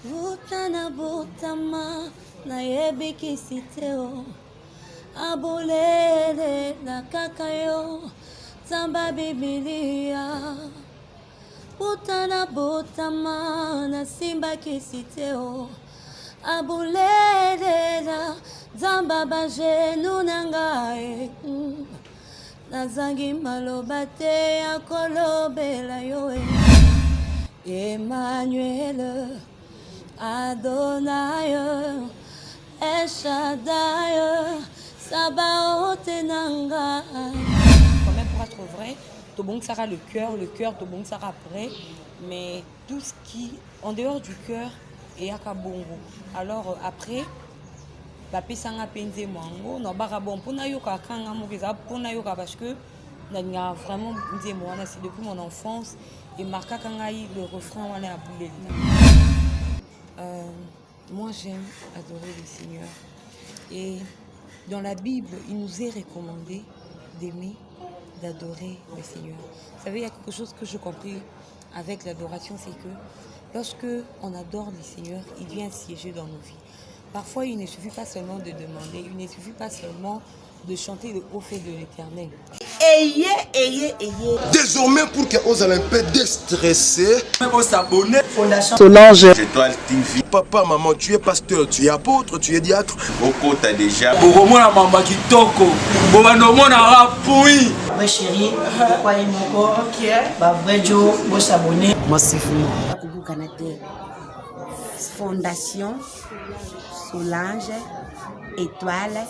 Butana butama na yebiki siteo abulele na kakayo tamba Biblia. Butana butama na simba kisiteo abulele na zamba baje nunangae nazangi malobate ya kolobela yoe Emmanuel Adonai, El Shaddai, Sabaoth Nanga. Quand même pour être vrai, Tobong Sara le cœur Tobong Sara après, mais tout ce qui en dehors du cœur est akabongo. Alors après, Bapisanga Penze Mwango, no barabon pona yoka kanga mokeza pona yoka parce que n'a vraiment dit moi c'est depuis mon enfance et marka kangai le refrain on est à bouler. Moi j'aime adorer le Seigneur et dans la Bible il nous est recommandé d'aimer, d'adorer le Seigneur. Vous savez, il y a quelque chose que je compris avec l'adoration, c'est que lorsque on adore le Seigneur, il vient siéger dans nos vies. Parfois il ne suffit pas seulement de demander, il ne suffit pas seulement de chanter le haut fait de l'Éternel. Ayez. Désormais, pour que aux Olympiens déstressés, S'abonner. Fondation Solange Étoile TV. Papa, maman, tu es pasteur, tu es apôtre, tu es diacre. Oko t'as déjà. Boromona mama kitoko. Bobanomona rapui. vrai chéri, quoi il mon corps, bah vrai Joe, bon s'abonner massivement. Fondation Solange Étoile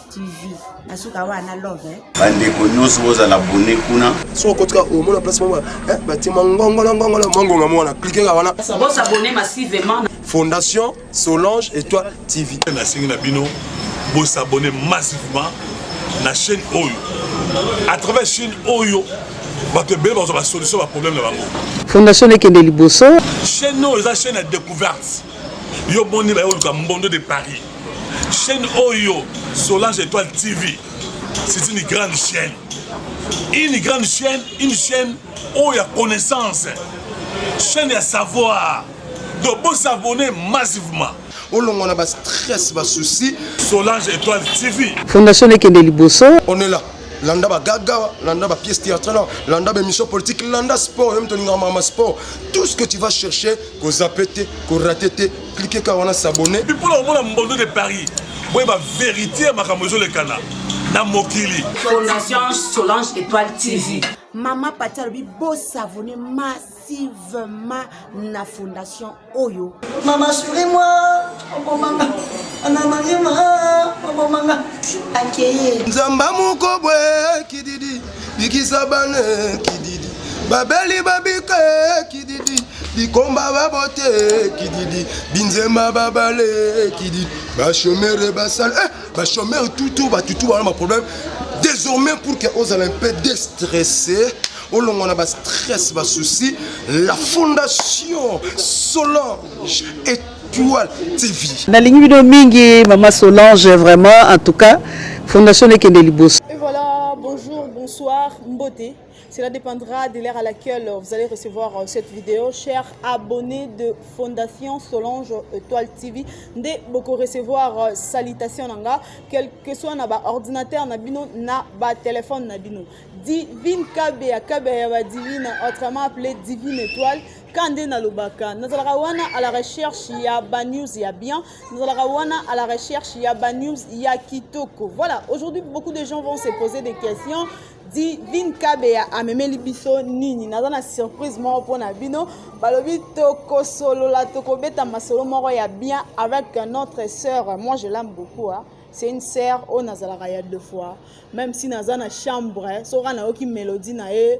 TV. Nasuka wana love. Bandeko nyonso bozala abonné kuna. Son côté au monde place maman, bâtiment ngongo mwana cliquer wana. Bon s'abonner massivement. Fondation Solange Étoile TV. Na singi na bino bo s'abonner massivement na chaîne Oyo. À travers chaîne Oyo, bato bele bazo ba solution ba problème na bango. Fondation Ekende Liboso. Chaîne Oyo eza chaîne à découverte. Yo boni ba yo ka Mbondo de Paris. Chaîne Oyo Solange Étoile TV. C'est une grande chaîne. Une grande chaîne, une chaîne où il y a connaissance. Chaîne à savoir. Donc bon s'abonner massivement. On a pas stress, pas souci. Solange Étoile TV. Fondation Ekende Liboso. On est là. Landa ba gaga, landa ba pièce théâtrale, landa ba mission politique, landa sport, même ton mama sport. Tout ce que tu vas chercher, qu'on zapete, qu'on ratete, cliquez quand on a s'abonner. Puis pour le moment, Mbondo de Paris, vous avez vérité ma camozo le Cana. Na Mokili. Fondation Solange Étoile TV. Maman Patalobi beau s'abonner massivement na Fondation Oyo. Maman souris-moi. Oh maman. Maman. Accueillir. Nzamba mukobwe kididi, bikisabane kididi, babeli babike kididi, bikomba babote kididi, binzema babale kididi, bachomere basal, bachomere tout voilà ma problème. Désormais pour que aux Olympiens déstressés, on a pas stress, pas souci, la Fondation Solange Étoile TV. Na lingi bino mingi Maman Solange vraiment en tout cas Fondation Ekende Liboso. Et voilà, bonjour, bonsoir, Mbote. Cela dépendra de l'heure à laquelle vous allez recevoir cette vidéo. Chers abonnés de Fondation Solange Étoile TV, dès beaucoup recevoir salutation nanga, quel que soit na ba ordinateur na bino na ba téléphone na bino. Divine KBA divine, autrement appelé Divine Étoile. Kande na lobaka, nous allons à la recherche ya ba news ya bien, nous allons à la recherche ya ba news ya kitoko. Voilà, aujourd'hui beaucoup de gens vont se poser des questions. Divine KBA amemeli biso nini nazana surprise moko pona bino balobi toko solo la toko beta masolo moko ya bien avec notre sœur. Moi je l'aime beaucoup hein. C'est une sœur au nazalaka ya deux fois même si nazana chambre so kana oki mélodie na e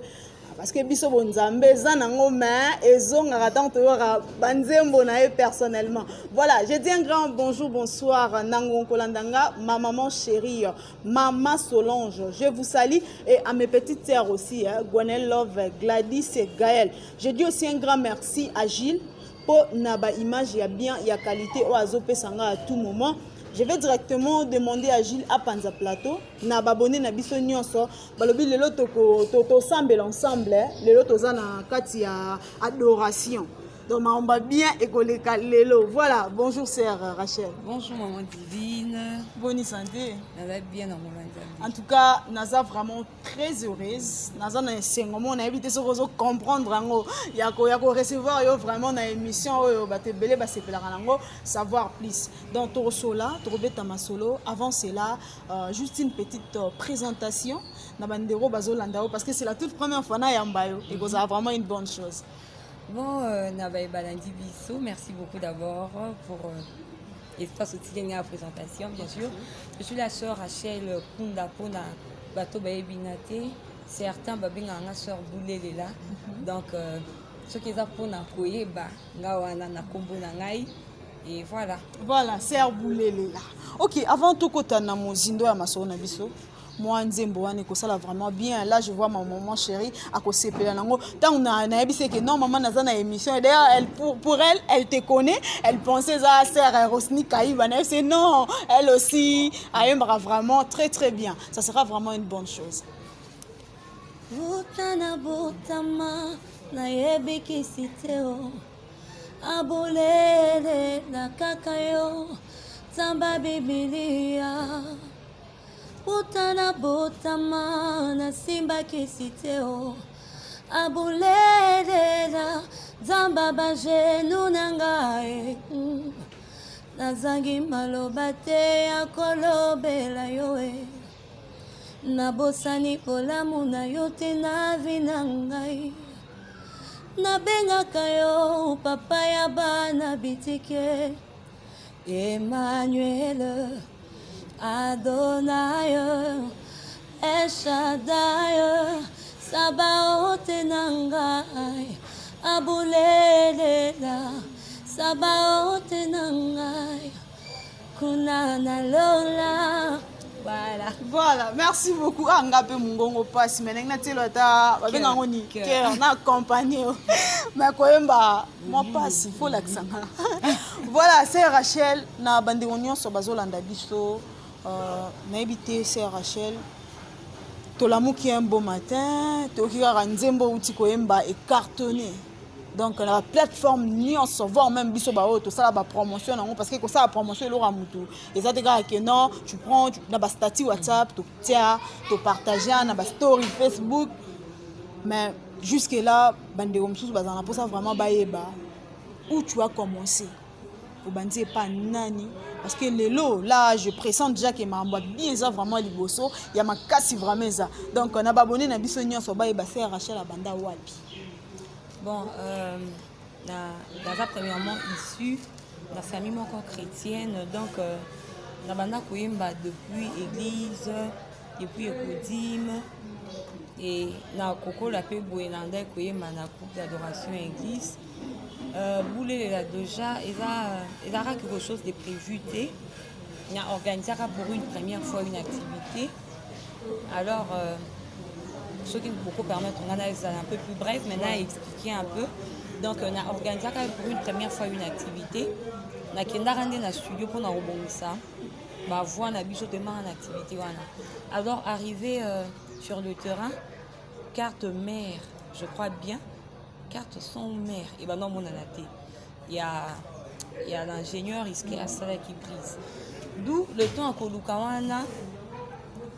parce que biso bonzambe zanango mais ezonga tant toyora banzembo na e personnellement. Voilà, je dis un grand bonjour, bonsoir nango kolandanga, ma maman chérie, maman Solange. Je vous salue et à mes petites sœurs aussi, Gwenel Love, Gladys et Gaël. Je dis aussi un grand merci à Gilles pour naba image ya bien, ya qualité au azope sanga à tout moment. Je vais directement demander à Gilles à Panza Plateau. Na babone na biso nyonso balobi lelo to sambela ensemble lelo toza na kati ya adoration. donc on va bien écoler lelo. Voilà, bonjour sœur Rachel. Bonjour maman divine. Bonne santé. Ça va bien dans mon En tout cas, Naza vraiment très heureuse. Naza na sengomo na évité ce que comprendre ngo ya ko recevoir yo vraiment na émission yo baté belé ba sepela nango savoir plus. Donc to sola, to beta masolo. Avant cela, juste une petite présentation na bandero bazolanda parce que c'est la toute première fois na yambayo et que ça vraiment une bonne chose. Bon, Nabaye Balandi Bisso, merci beaucoup d'abord pour l'espace aussi de la présentation, bien sûr. Je suis la sœur Rachel Kunda Pona Bato Baebinate. Certains babinga sœur Boulé là. Donc, ce qui est à Pona Koyeba, Ngawana Nakombo Nangai. Et voilà. Voilà, sœur Boulé là. Ok, avant tout, quand on a mon zindo à ma sœur Nabiso. Moi, Nzembo, ça va vraiment bien. Là, je vois ma maman chérie à cause de la tant on a dit que non, maman n'a pas émission. D'ailleurs, elle, pour elle, elle te connaît. Elle pensait à Sœur Rosny Kaïba. Elle sait non, elle aussi, elle aimera vraiment très très bien. Ça sera vraiment une bonne chose. Butana butama na yebiki siteo abolele na kakayo tamba bibilia. Butana butama na simba kisiteo abulela zamba baje nunangae nazangi maloba te ya kolobela yoe nabosani polamu na yo te na vinangai nabengaka yo papa ya bana bitike Emmanuel Adonai, El Shaddai, Sabaoth Nangai, Abulela, Sabaoth Nangai, Kunana Lola. Voilà. Voilà, merci beaucoup. Angape mungongo passe mais n'a telo ta ba benga ngoni cœur na accompagné. Mais koyemba moi passe, il faut l'accent. Voilà, c'est Rachel na bande union so bazolanda biso. Naibité c'est Rachel. Tolamu qui est un beau matin, Tokira Nzembo uti koyemba est cartonné. Donc la plateforme nyonso voire même biso ba auto ça la promotion nango parce que ça la promotion lo ramutu et ça te gars que non tu prends na ba statut WhatsApp tu tiens tu partager na ba story Facebook mais jusque là bande omsusu bazana pour ça vraiment baeba où tu as commencé pour bandi pas nani parce que les lots là je pressens déjà que ma bien ça vraiment liboso il y a ma casse vraiment ça donc on a abonné na biso nyonso baeba c'est Rachel la banda wapi. Bon, premièrement issu de la famille encore chrétienne, donc Nabana Koyemba depuis l'église, depuis Ekodim, et na Koko la paix Bouenanda Koyemba na groupe d'adoration église. Boulé là déjà, il a quelque chose de prévu. Il a organisé pour une première fois une activité. Alors, ce qui beaucoup permettre, on a un peu plus bref, maintenant expliquer un peu. Donc on a organisé pour une première fois une activité. On a rendu dans le studio pour nous ça. Bah voir na biso demain en activité voilà. Alors arrivé sur le terrain, carte mère, je crois bien, carte son mère. Et ben non mon anaté. Il y a l'ingénieur Iske Asala qui brise. D'où le temps à Kolukawana.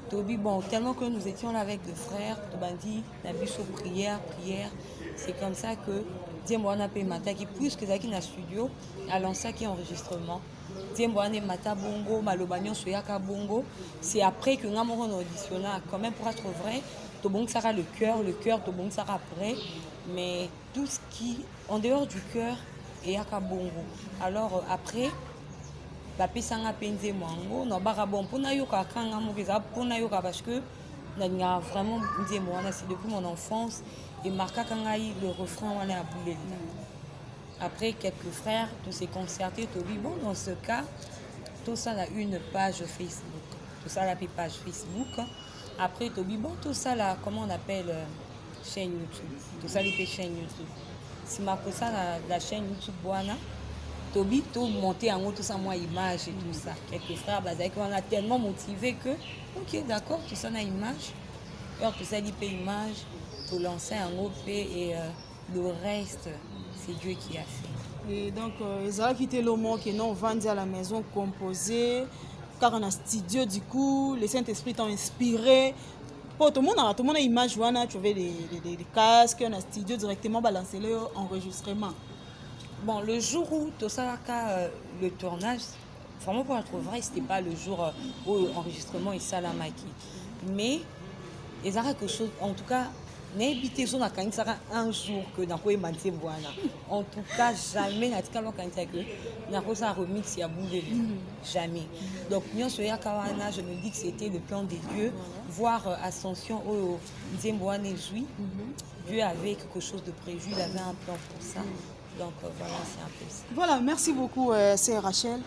Tobi, bon, tellement que nous étions là avec des frères, Tobandi, Nabiso, prière, c'est comme ça que Diemboana Pe Mata, qui puisque Zaki na studio, a lancé qui enregistrement. Diemboana Mata Bongo, Malobagnon Soyaka Bongo, c'est après que nous avons auditionné, quand même pour être vrai, Tobong Sara le cœur, Tobong Sara après, mais tout ce qui, en dehors du cœur, est Yaka Bongo. Alors après, bapesanga penze mwango na barabon pona yoka kanga mokeza pona yoka parce que na vraiment nzembo wana c'est depuis mon enfance et marka kanga le refrain wana a boulé. Après quelques frères tous ces concertés to dit bon dans ce cas tout ça a une page Facebook, tout ça la page Facebook. Après to dit bon tout ça là comment on appelle chaîne YouTube, tout ça les chaîne YouTube. Si ma ça la chaîne YouTube wana Tobi, tout monter en haut, tout ça, moi, image et tout ça. Quelques frères, on a tellement motivé que, ok, d'accord, tout ça, on a image. Alors, tout ça, l'IP image, tout lancer en OP et le reste, c'est Dieu qui a fait. Et donc, ils ont quitté le mot qui non vendu à la maison composé, car on a studio du coup, le Saint-Esprit t'a inspiré. Pour tout le monde a une image, tu avais des casques, on a studio directement balancé l'enregistrement. Bon, le jour où Tosaka, le tournage, vraiment pour être vrai, c'était pas le jour où l'enregistrement est salamaki. Mais, il y a quelque chose, en tout cas, n'habitez pas un jour que dans quoi manté voilà. En tout cas, jamais n'a pas que n'a pas ça remix y a bougé. Jamais. Donc nous sur Yakawana, je me dis que c'était le plan des dieux, voir Ascension au Nzemboane joui. Dieu avait quelque chose de prévu, il avait un plan pour ça. Donc voilà, c'est un peu ça. Voilà, merci beaucoup, c'est Rachel.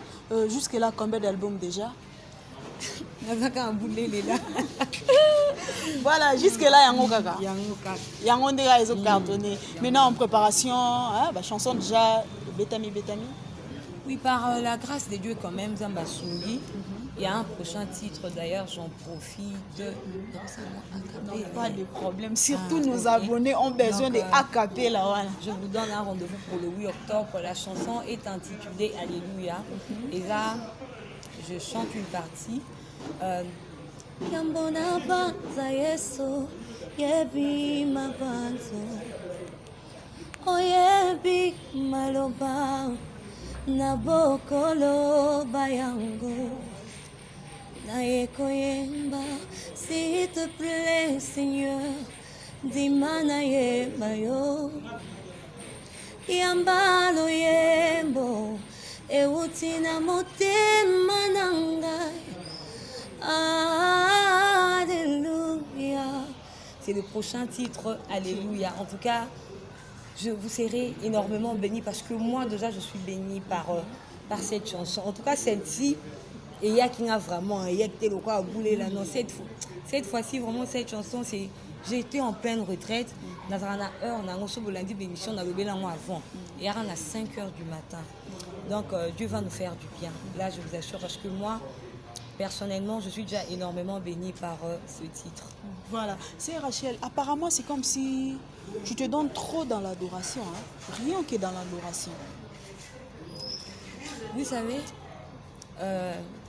Jusque-là, combien d'albums déjà? Voilà, jusque-là, il y a un déjà ils ont cartonné. Maintenant, en préparation, chanson déjà, Betami. Oui, par la grâce de Dieu quand même, Zamba Sungi. Il y a un prochain titre d'ailleurs, j'en profite. Non, pas de problème. Surtout nos abonnés ont besoin de AKP là. Voilà. Je vous donne un rendez-vous pour le 8 octobre. La chanson est intitulée Alléluia. Et là, je chante une partie. Yambona banza Yesu yebi mabanzo oyebi maloba nabokolo bayango nayekoyemba s'il te plaît Seigneur dis-moi nayemba yo yambalo yembo eutina motema nangai. Alléluia. C'est le prochain titre, Alléluia. En tout cas, je vous serai énormément bénie parce que moi déjà je suis bénie par cette chanson. En tout cas celle-ci, et il y a qui a vraiment, il y a qui a boulé là. Non, cette fois-ci vraiment cette chanson, c'est j'ai été en pleine retraite. Dans une heure, on a reçu lundi l'émission, on a levé avant. Et on a 5 heures du matin. Donc Dieu va nous faire du bien. Là, je vous assure parce que moi. Personnellement, je suis déjà énormément bénie par ce titre. Voilà. C'est Rachel, apparemment, c'est comme si tu te donnes trop dans l'adoration. Rien que dans l'adoration. Vous savez,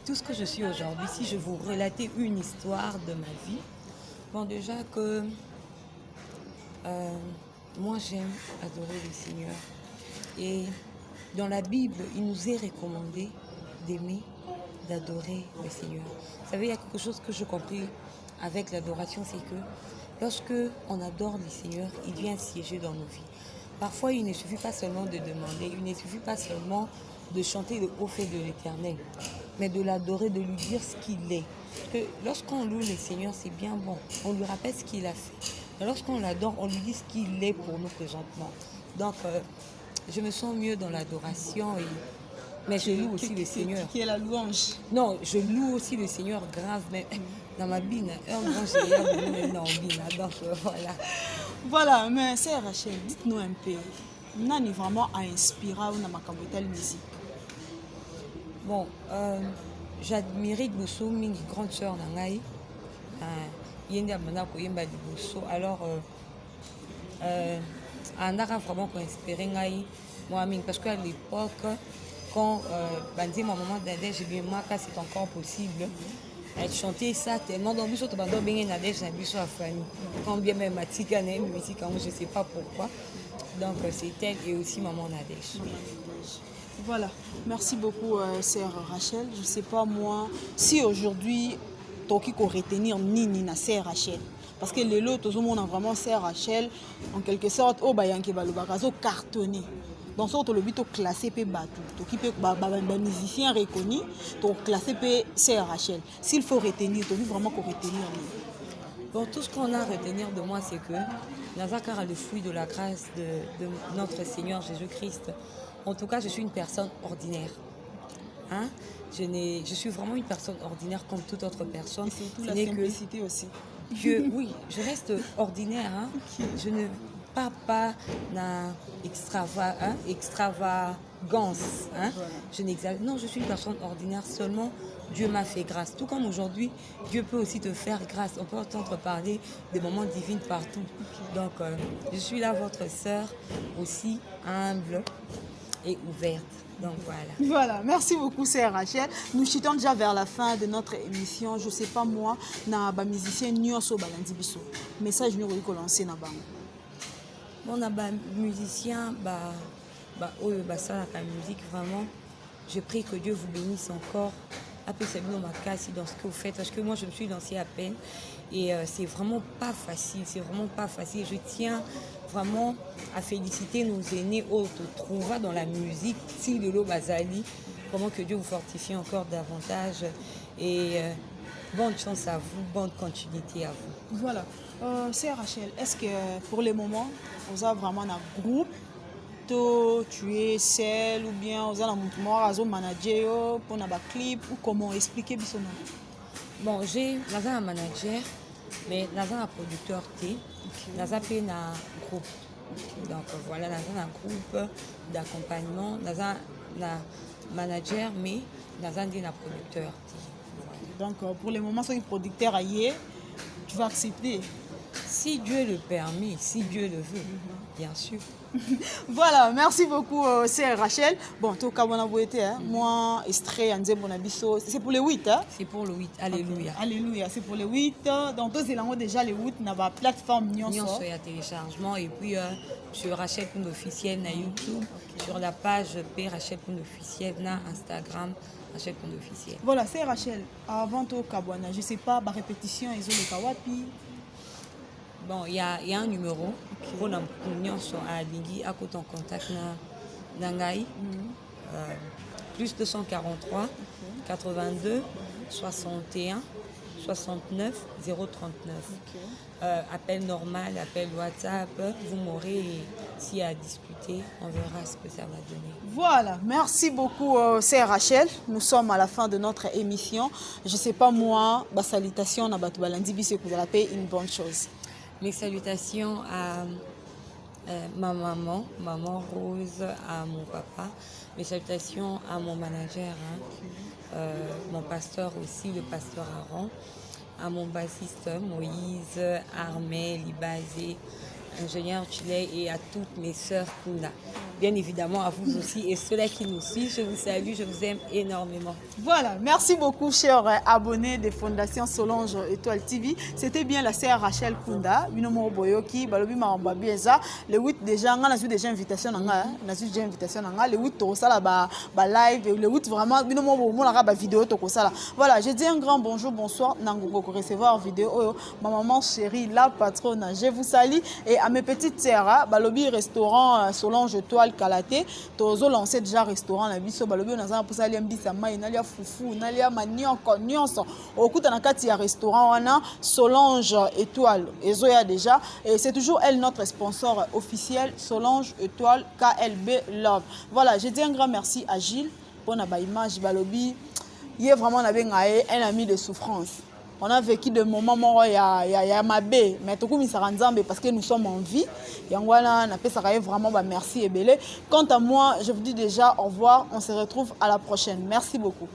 tout ce que je suis aujourd'hui, si je vous relatais une histoire de ma vie, bon déjà que moi j'aime adorer le Seigneur. Et dans la Bible, il nous est recommandé d'aimer, d'adorer le Seigneur. Vous savez, il y a quelque chose que je compris avec l'adoration, c'est que lorsque on adore le Seigneur, il vient siéger dans nos vies. Parfois, il ne suffit pas seulement de demander, il ne suffit pas seulement de chanter le haut fait de l'Éternel, mais de l'adorer, de lui dire ce qu'il est. Parce que lorsqu'on loue le Seigneur, c'est bien bon. On lui rappelle ce qu'il a fait. Mais lorsqu'on l'adore, on lui dit ce qu'il est pour nous présentement. Donc, je me sens mieux dans l'adoration mais je loue aussi le Seigneur. Qui est la louange? Non, je loue aussi le Seigneur grave, mais dans ma bine, donc voilà. Voilà, mais c'est Rachel, dites-nous un peu. Nani vraiment a inspiré ou n'a pas musique? Bon, j'admirais Bosso, une grande sœur Nangaï. Alors, Andara vraiment inspiré Nangaï, moi, parce qu'à l'époque, quand Bandi, ma maman d'Adège, j'ai bien marqué, c'est encore possible. Elle chantait ça tellement. Donc, je suis quand bien même Matika, je ne sais pas pourquoi. Donc, c'est elle et aussi maman d'Adège. Voilà. Merci beaucoup, sœur Rachel. Je ne sais pas, moi, si aujourd'hui, Toki peut retenir Nini na sœur Rachel. Parce que les lots, tout le monde a vraiment sœur Rachel, en quelque sorte, au Bayanki Balubarazo cartonné. Dans ce cas, le but est classé par Batou. Donc, il peut y musicien reconnu, donc classé par sœur Rachel. S'il faut retenir, il faut vraiment qu'on retenir. Bon, tout ce qu'on a à retenir de moi, c'est que Nazakar a le fruit de la grâce de notre Seigneur Jésus-Christ. En tout cas, je suis une personne ordinaire. Hein? Je suis vraiment une personne ordinaire comme toute autre personne. Et surtout la simplicité aussi. Oui, je reste ordinaire. Hein? part pas na extravagance. Hein? Voilà. Je n'exagère. Non, je suis une personne ordinaire seulement. Dieu m'a fait grâce. Tout comme aujourd'hui, Dieu peut aussi te faire grâce. On peut entendre parler des moments divins partout. Donc, je suis là, votre sœur, aussi humble et ouverte. Donc voilà. Voilà, merci beaucoup, sœur Rachel. Nous chutons déjà vers la fin de notre émission. Je ne sais pas moi, na ba musicien nyonso balandi biso. Message nous ko lancer na bango. Bon, na ba musicien, oyo basala la musique vraiment. Je prie que Dieu vous bénisse encore. Après, c'est bien ma casse dans ce que vous faites, parce que moi je me suis lancée à peine et c'est vraiment pas facile. C'est vraiment pas facile. Je tiens vraiment à féliciter nos aînés autres trouva dans la musique, Silolo Bazali. Vraiment que Dieu vous fortifie encore davantage et bonne chance à vous, bonne continuité à vous. Voilà. Sœur Rachel, est-ce que pour le moment, vous avez vraiment un groupe? Tu es seul ou bien vous avez un manager pour un clip ou comment expliquer bisona? Bon, j'ai un manager, mais j'ai un producteur T, j'ai un groupe. Donc voilà, j'ai un groupe d'accompagnement, j'ai un manager, mais j'ai un producteur T. Donc pour le moment, c'est un producteur ailleurs, tu vas accepter. Si Dieu le permet, si Dieu le veut, bien sûr. Voilà, merci beaucoup, sœur Rachel. Bon, tout cas, bon abouété, moi, extrait, c'est pour le 8. Hein? C'est pour le 8, alléluia. Okay. Alléluia, c'est pour le 8. Donc, tous les déjà le 8, dans la plateforme Nyonso. Nyonso, il y a téléchargement. Et puis, sur Rachel Pound officiel na YouTube, sur la page P Rachel Pound officiel na Instagram, Rachel Pound officiel. Voilà, c'est Rachel. Avant tout, Kabwana, je ne sais pas, ma répétition, ils ont le Kawapi. Bon, il y a un numéro pour la Nyonso à Lingui, à côté en contact na Nangaï. Plus 243 82 61 69 039. Appel normal, appel WhatsApp, vous m'aurez si à discuter, on verra ce que ça va donner. Voilà, merci beaucoup sœur Rachel. Nous sommes à la fin de notre émission. Je ne sais pas moi, salutations à Batou Balandi Bissé que vous allez une bonne chose. Mes salutations à ma maman Rose, à mon papa. Mes salutations à mon manager, mon pasteur aussi, le pasteur Aaron, à mon bassiste Moïse, Armel, Ibazé, ingénieur Chile et à toutes mes sœurs Kunda. Bien évidemment à vous aussi et ceux-là qui nous suivent, je vous salue, je vous aime énormément. Voilà, merci beaucoup chers abonnés de Fondation Solange Étoile TV. C'était bien la sœur Rachel Kunda, Binomo Boyoki, Balobi Marambabieza. Le 8 déjà, on a eu déjà invitation, le 8 la live, le 8 vraiment Binomo Bomo la vidéo tokosala. Voilà, je dis un grand bonjour, bonsoir, Nango pour recevoir vidéo. Ma maman chérie, la patronne, je vous salue et à mes petites sœurs, Balobi restaurant Solange Étoile Kalaté, tozo lancé déjà restaurant la biso balobi naza pour ça liambisa mai nalia fufu nalia manioko nyonso okuta na kati ya restaurant wana Solange Étoile ezoya déjà et c'est toujours elle notre sponsor officiel Solange Étoile KLB Love. Voilà, je dis un grand merci à Gilles pour na ba image balobi il est vraiment un ami de souffrance. On a vécu des moments où il y a ma baie, mais tout comme parce que nous sommes en vie. Et on a vraiment merci et belé. Quant à moi, je vous dis déjà au revoir. On se retrouve à la prochaine. Merci beaucoup.